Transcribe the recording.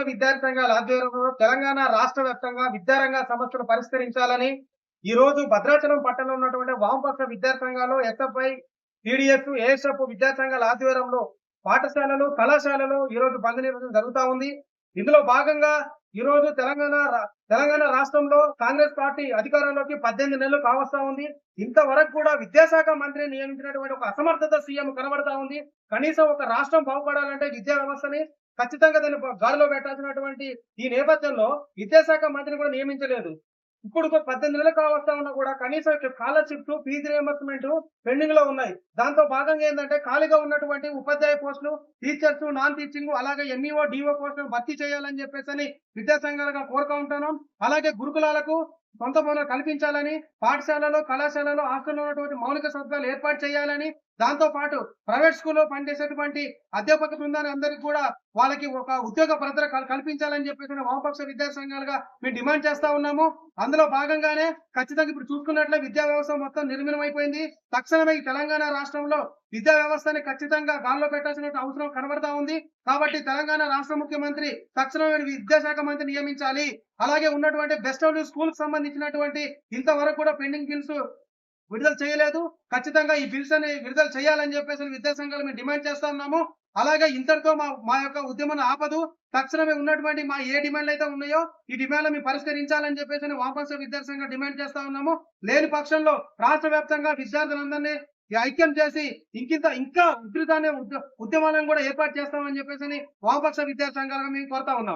విద్యార్థి సంఘాల ఆధ్వర్యంలో తెలంగాణ రాష్ట్ర వ్యాప్తంగా విద్యారంగ సమస్యలు పరిష్కరించాలని ఈ రోజు భద్రాచలం పట్టణంలో ఉన్నటువంటి వామపక్ష విద్యార్థి సంఘాలు ఎస్ఎఫ్ఐ, టీడీఎఫ్, ఏఎస్ఎఫ్ విద్యార్థి సంఘాల ఆధ్వర్యంలో పాఠశాలలు, కళాశాలలు ఈ రోజు బంద్ నిర్వహించడం జరుగుతా ఉంది. ఇందులో భాగంగా ఈ రోజు తెలంగాణ రాష్ట్రంలో కాంగ్రెస్ పార్టీ అధికారంలోకి 18 నెలలు కావస్తా ఉంది. ఇంతవరకు కూడా విద్యాశాఖ మంత్రిని నియమించినటువంటి ఒక అసమర్థత సీఎం కనబడతా ఉంది. కనీసం ఒక రాష్ట్రం బాగుపడాలంటే విద్యా వ్యవస్థని ఖచ్చితంగా దాన్ని గాడిలో పెట్టాల్సినటువంటి ఈ నేపథ్యంలో విద్యాశాఖ మంత్రిని కూడా నియమించలేదు. ఇప్పుడు 18 నెలలు కావస్తా ఉన్నా కూడా కనీసం స్కాలర్షిప్స్, ఫీజు రియంబర్స్మెంట్ పెండింగ్ లో ఉన్నాయి. దాంతో భాగంగా ఏంటంటే ఖాళీగా ఉన్నటువంటి ఉపాధ్యాయ పోస్టులు, టీచర్స్, నాన్ టీచింగ్, అలాగే ఎంఈఓ, డిఓ పోస్టులు భర్తీ చేయాలని చెప్పేసి విద్యా సంఘాలుగా కోరుతా ఉంటున్నాం. అలాగే గురుకులాలకు సొంత భవనాలు కల్పించాలని, పాఠశాలలో, కళాశాలలో, హాస్టల్లో ఉన్నటువంటి మౌలిక సదుపాయాలు ఏర్పాటు చేయాలని, దాంతో పాటు ప్రైవేట్ స్కూల్లో పనిచేసేటువంటి అధ్యాపక బృందాన్ని అందరికీ కూడా వాళ్ళకి ఒక ఉద్యోగ భద్రత కల్పించాలని చెప్పేసి వామపక్ష విద్యా సంఘాలుగా మేము డిమాండ్ చేస్తా ఉన్నాము. అందులో భాగంగానే ఖచ్చితంగా ఇప్పుడు చూసుకున్నట్లే విద్యా వ్యవస్థ మొత్తం నిర్మీలమైపోయింది. తక్షణమే ఈ తెలంగాణ రాష్ట్రంలో విద్యా వ్యవస్థని ఖచ్చితంగా గాల్లో పెట్టాల్సిన అవసరం కనబడతా ఉంది. కాబట్టి తెలంగాణ రాష్ట్ర ముఖ్యమంత్రి తక్షణమే విద్యాశాఖ మంత్రి నియమించాలి. అలాగే ఉన్నటువంటి బెస్ట్ ఆఫ్ స్కూల్ కి సంబంధించినటువంటి ఇంతవరకు కూడా పెండింగ్ బిల్స్ విడుదల చేయలేదు. ఖచ్చితంగా ఈ బిల్స్ అని విడుదల చేయాలని చెప్పేసి విద్యా సంఘాలు మేము డిమాండ్ చేస్తా ఉన్నాము. అలాగే ఇంతటితో మా యొక్క ఉద్యమం ఆపదు. తక్షణమే ఉన్నటువంటి మా ఏ డిమాండ్లు అయితే ఉన్నాయో ఈ డిమాండ్లు మేము పరిష్కరించాలని చెప్పేసి వామపక్ష విద్యార్థి సంఘం డిమాండ్ చేస్తా ఉన్నాము. లేని పక్షంలో రాష్ట్ర వ్యాప్తంగా విద్యార్థులందరినీ ఐక్యం చేసి ఇంకా ఉధృతాన్ని ఉద్యమాలను కూడా ఏర్పాటు చేస్తామని చెప్పేసి వామపక్ష విద్యార్థి సంఘాలుగా మేము కోరుతా ఉన్నాం.